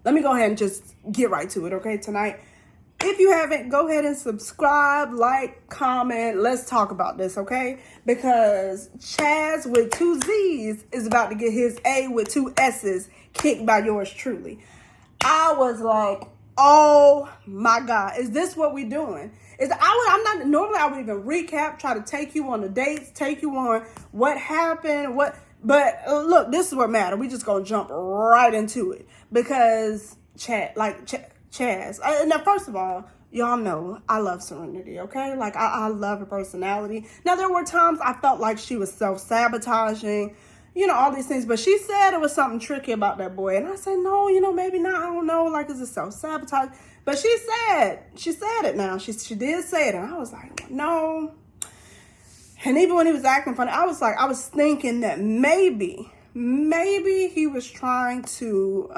let me go ahead and just get right to it, okay, tonight. If you haven't, go ahead and subscribe, like, comment. Let's talk about this, okay? Because Chazz with 2 Z's is about to get his A with 2 S's kicked by yours truly. I was like, oh my God, is this what we're doing? Normally I would even recap, try to take you on the dates, take you on what happened, but look, this is what matters. We just gonna jump right into it because Chazz. Now, first of all, y'all know I love Sereniti, okay? Like, I love her personality. Now, there were times I felt like she was self-sabotaging, all these things. But she said it was something tricky about that boy. And I said, no, maybe not. I don't know. Like, is it self-sabotage? But she said it now. She did say it. And I was like, no. And even when he was acting funny, I was thinking that maybe he was trying to,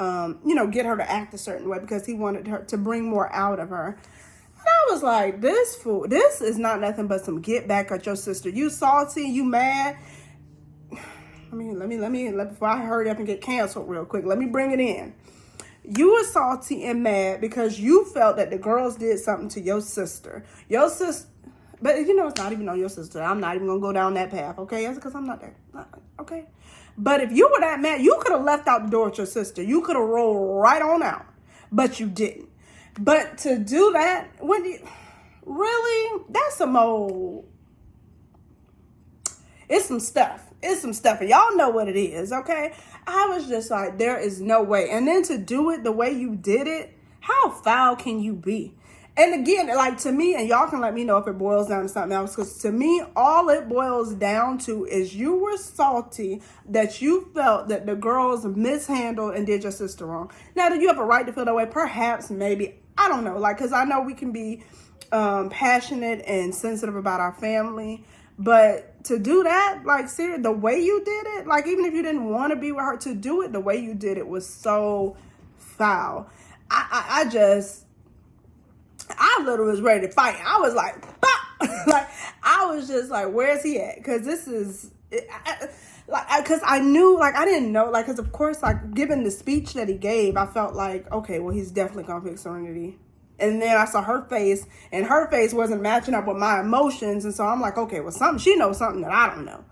get her to act a certain way because he wanted her to bring more out of her. And I was like, this is not nothing but some get back at your sister. You salty, you mad. Let me, before I hurry up and get canceled real quick, let me bring it in. You were salty and mad because you felt that the girls did something to your sister. But it's not even on your sister. I'm not even going to go down that path, okay? That's because I'm not there, okay? But if you were that mad, you could have left out the door with your sister. You could have rolled right on out, but you didn't. But to do that, that's some old, it's some stuff. And y'all know what it is, okay? I was just like, there is no way. And then to do it the way you did it, how foul can you be? And again, like, to me, and y'all can let me know if it boils down to something else, because to me, all it boils down to is you were salty that you felt that the girls mishandled and did your sister wrong. Now, do you have a right to feel that way? Perhaps, maybe. I don't know. Like, because I know we can be passionate and sensitive about our family. But to do that, like, seriously, the way you did it, like, even if you didn't want to be with her, to do it the way you did it was so foul. I literally was ready to fight. I was like, pop! Like, I was just like, where's he at? Because this is, because I knew, like, I didn't know, like, because of course, like, given the speech that he gave, I felt like, okay, well, he's definitely gonna fix Sereniti. And then I saw her face, and her face wasn't matching up with my emotions. And so I'm like, okay, well, she knows something that I don't know.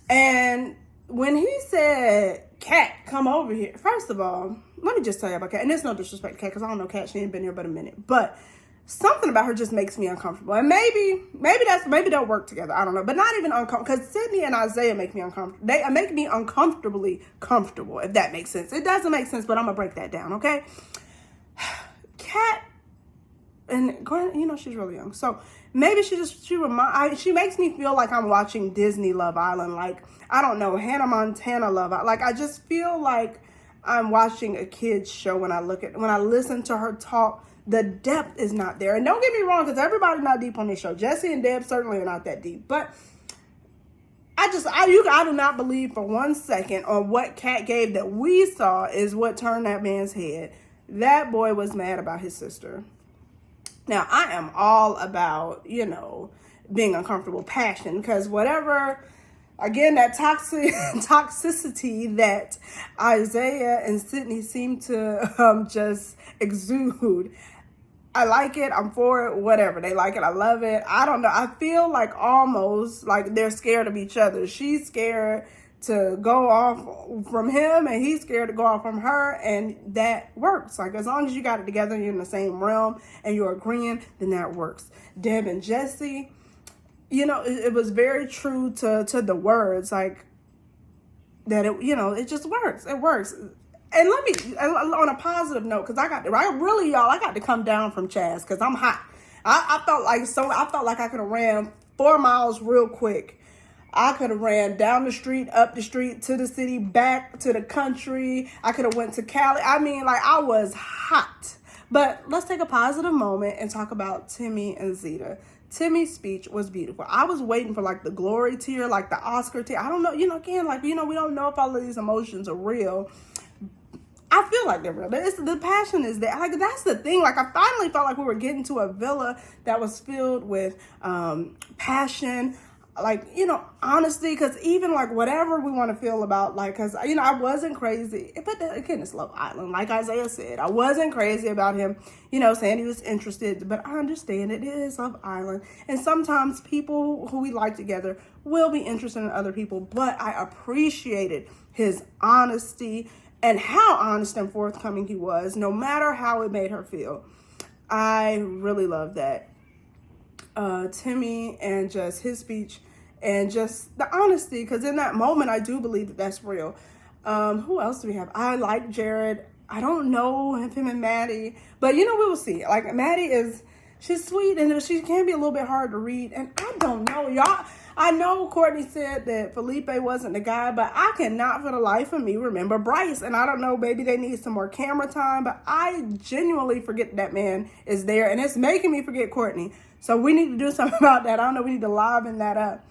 And when he said, Kat, come over here. First of all, let me just tell you about Kat. And there's no disrespect to Kat, because I don't know Kat. She ain't been here but a minute. But something about her just makes me uncomfortable. And maybe they'll work together. I don't know. But not even uncomfortable. Because Sydney and Isaiah make me uncomfortable. They make me uncomfortably comfortable, if that makes sense. It doesn't make sense, but I'm going to break that down, okay? Kat, and granted, she's really young. So maybe she makes me feel like I'm watching Disney Love Island. Like, I don't know, Hannah Montana Love Island. Like, I just feel like I'm watching a kid's show when I listen to her talk. The depth is not there. And don't get me wrong, because everybody's not deep on this show. Jesse and Deb certainly are not that deep. But I do not believe for 1 second on what Kat gave that we saw is what turned that man's head. That boy was mad about his sister. Now, I am all about, being uncomfortable, passion, because whatever, again, that toxicity that Isaiah and Sydney seem to just exude, I like it, I'm for it, whatever. They like it, I love it. I don't know. I feel like almost like they're scared of each other. She's scared to go off from him, and he's scared to go off from her, and that works. Like, as long as you got it together and you're in the same realm and you're agreeing, then that works. Deb and Jesse, it was very true to the words, like, that it just works. It works. And let me, on a positive note, because I got to come down from Chazz, because I'm hot. I felt like I could have ran 4 miles real quick. I could have ran down the street, up the street, to the city, back to the country. I could have went to Cali. I mean, like, I was hot. But let's take a positive moment and talk about Timmy and Zeta. Timmy's speech was beautiful. I was waiting for, like, the glory tear, like the Oscar tear. I don't know, again, like, we don't know if all of these emotions are real. I feel like they're real. The passion is there. Like, that's the thing. Like, I finally felt like we were getting to a villa that was filled with passion, like, you know, honesty, because even like whatever we want to feel about, like, because, you know, I wasn't crazy, but again, it's Love Island. Like Isaiah said, I wasn't crazy about him, you know, saying he was interested, but I understand it is Love Island. And sometimes people who we like together will be interested in other people, but I appreciated his honesty and how honest and forthcoming he was, no matter how it made her feel. I really love that. Timmy and just his speech and just the honesty, because in that moment I do believe that that's real. Who else do we have? I like Jared. I don't know him and Maddie, but you know, we will see. Like Maddie she's sweet and she can be a little bit hard to read, and I don't know, y'all. I know Courtney said that Felipe wasn't the guy, but I cannot for the life of me remember Bryce. And I don't know, maybe they need some more camera time, but I genuinely forget that man is there, and it's making me forget Courtney. So we need to do something about that. I don't know, we need to liven that up.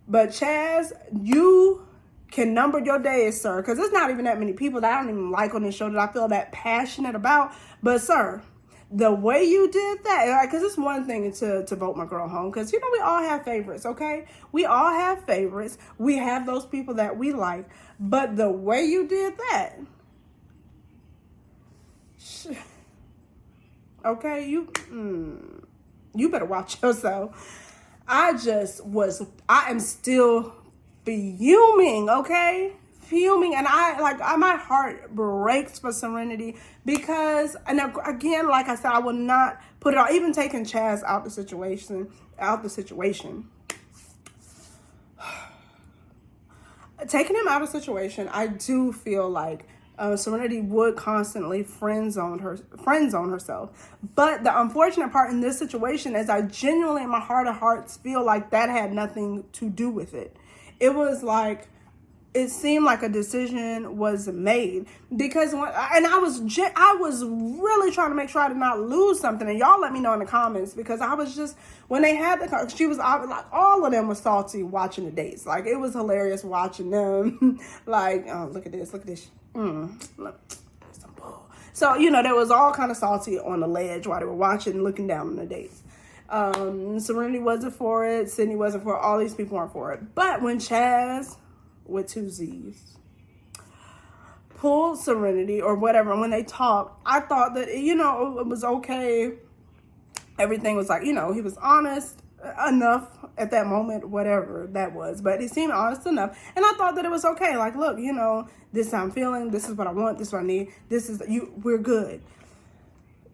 But Chazz, you can number your days, sir, because there's not even that many people that I don't even like on this show that I feel that passionate about. But sir, the way you did that, because it's one thing to vote my girl home, because, you know, we all have favorites, okay? We all have favorites. We have those people that we like. But the way you did that, okay, you better watch yourself. I am still fuming, okay? Fuming, and my heart breaks for Serenity, because, and again, like I said, I will not put it on, even taking Chazz out the situation, taking him out of the situation, I do feel like Serenity would constantly friend zone herself. But the unfortunate part in this situation is I genuinely, in my heart of hearts, feel like that had nothing to do with it. It was like, it seemed like a decision was made, because I was really trying to make sure I did not lose something, and y'all let me know in the comments, because I was just, when they had she was like, all of them were salty watching the dates. Like, it was hilarious watching them. Like, oh, look at this. Look, some bull. So, you know, there was all kind of salty on the ledge while they were watching and looking down on the dates. Serenity wasn't for it. Sydney wasn't for it. All these people weren't for it. But when Chazz, with 2 Z's, pulled Serenity or whatever, and when they talked, I thought that, you know, it was okay. Everything was like, you know, he was honest enough at that moment, whatever that was, but he seemed honest enough, and I thought that it was okay. Like, look, you know, this is how I'm feeling, this is what I want, this is what I need, we're good.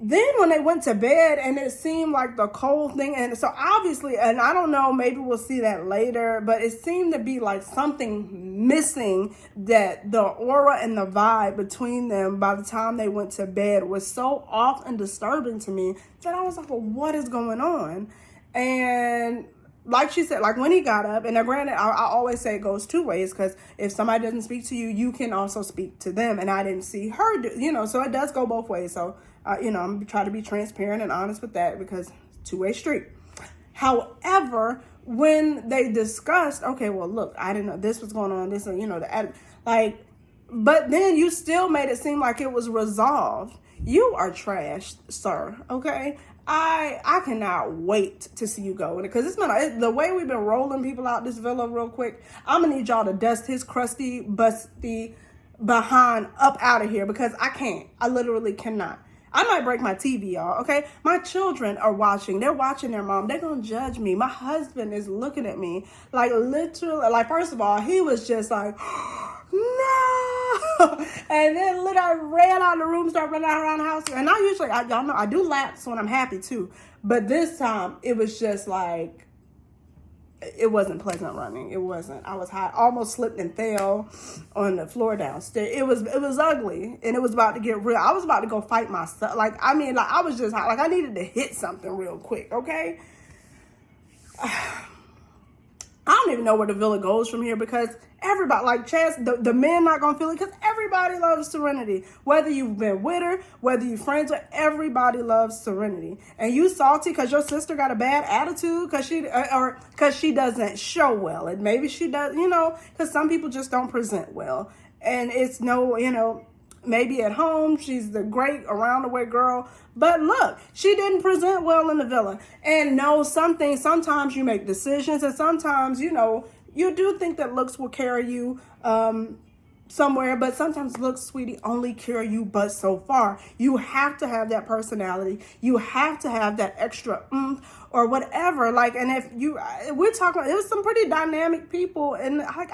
Then when they went to bed, and it seemed like the cold thing, and so obviously, and I don't know, maybe we'll see that later, but it seemed to be like something missing, that the aura and the vibe between them by the time they went to bed was so off and disturbing to me that I was like, well, what is going on? And like she said, like when he got up, and now granted, I always say it goes 2 ways, because if somebody doesn't speak to you, you can also speak to them, and I didn't see her do, you know, so it does go both ways. So you know, I'm trying to be transparent and honest with that, because 2-way street. However, when they discussed, okay, well, look, I didn't know this was going on, this, you know, but then you still made it seem like it was resolved. You are trash, sir, okay? I cannot wait to see you go, because it's been the way we've been rolling people out this villa real quick. I'm gonna need y'all to dust his crusty, busty behind up out of here, because I literally cannot. I might break my TV, y'all, okay? My children are watching. They're watching their mom. They're going to judge me. My husband is looking at me. Like, literally, like, first of all, he was just like, no! And then literally I ran out of the room, started running around the house. And I usually, y'all know, I do laps when I'm happy, too. But this time, it was just like, it wasn't pleasant running. It wasn't. I was hot. Almost slipped and fell on the floor downstairs. It was ugly, and it was about to get real. I was about to go fight myself. Like, I mean, like, I was just hot. Like, I needed to hit something real quick, okay? I don't even know where the villa goes from here, because everybody, like Chazz, the men not gonna feel it, because everybody loves Serenity. Whether you've been with her, whether you're friends with, everybody loves Serenity. And you salty because your sister got a bad attitude because she doesn't show well, and maybe she does, you know, because some people just don't present well, and it's no, you know, Maybe at home, she's the great around the way girl. But look, she didn't present well in the villa. And no, sometimes you make decisions, and sometimes, you know, you do think that looks will carry you somewhere, but sometimes looks, sweetie, only carry you but so far. You have to have that personality. You have to have that extra or whatever. Like, and if you, we're talking, it was some pretty dynamic people, and like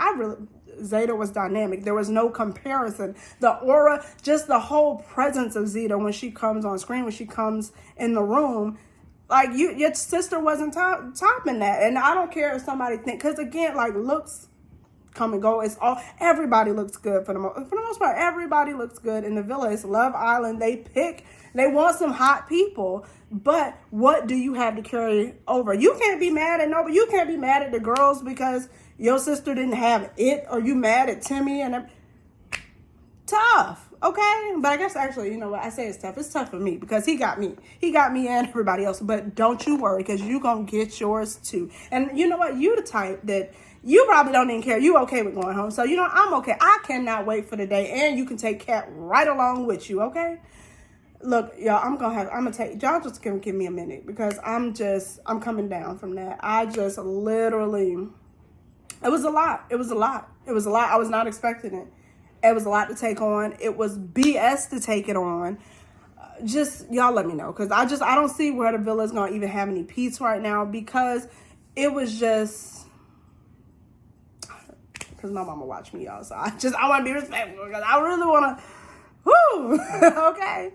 Zeta was dynamic. There was no comparison. The aura, just the whole presence of Zeta when she comes on screen, when she comes in the room, like your sister wasn't topping that. And I don't care if somebody think, because again, like looks come and go. It's all, everybody looks good for the most part. Everybody looks good in the villa. It's Love Island. They want some hot people. But what do you have to carry over? You can't be mad at nobody. You can't be mad at the girls because your sister didn't have it, or you mad at Timmy and tough, okay? But I guess actually, you know what? I say it's tough. It's tough for me because he got me. He got me and everybody else. But don't you worry, because you gonna get yours too. And you know what? You the type that you probably don't even care. You okay with going home. So, you know, I'm okay. I cannot wait for the day. And you can take Kat right along with you, okay? Look, y'all, I'm gonna take, y'all just give me a minute because I'm coming down from that. I just literally, it was a lot. It was a lot. It was a lot. I was not expecting it. It was a lot to take on. It was BS to take it on. Just, y'all let me know. Because I don't see where the villa is going to even have any peace right now. Because it was just, because my mama watched me, y'all. So I want to be respectful. Because I really want to, okay.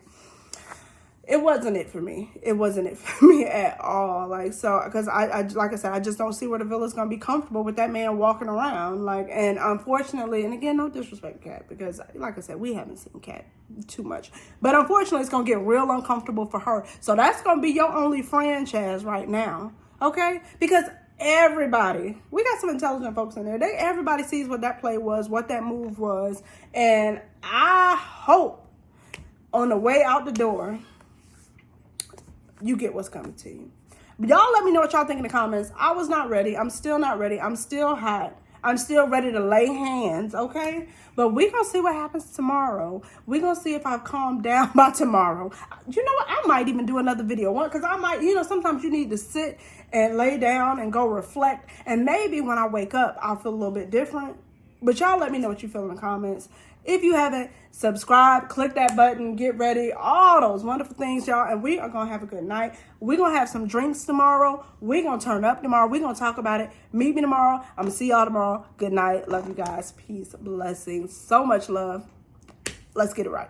It wasn't it for me. It wasn't it for me at all. Like, so, because I like I said, I just don't see where the villa's going to be comfortable with that man walking around. Like, and unfortunately, and again, no disrespect to Kat, because like I said, we haven't seen Kat too much. But unfortunately, it's going to get real uncomfortable for her. So that's going to be your only friend, Chazz, right now. Okay? Because everybody, we got some intelligent folks in there. Everybody sees what that play was, what that move was. And I hope on the way out the door, you get what's coming to you. But y'all let me know what y'all think in the comments. I was not ready. I'm still not ready. I'm still hot. I'm still ready to lay hands, okay? But we're going to see what happens tomorrow. We're going to see if I've calmed down by tomorrow. You know what? I might even do another video. Because I might, you know, sometimes you need to sit and lay down and go reflect. And maybe when I wake up, I'll feel a little bit different. But y'all let me know what you feel in the comments. If you haven't, subscribe, click that button, get ready, all those wonderful things, y'all. And we are going to have a good night. We're going to have some drinks tomorrow. We're going to turn up tomorrow. We're going to talk about it. Meet me tomorrow. I'm going to see y'all tomorrow. Good night. Love you guys. Peace. Blessings. So much love. Let's get it right.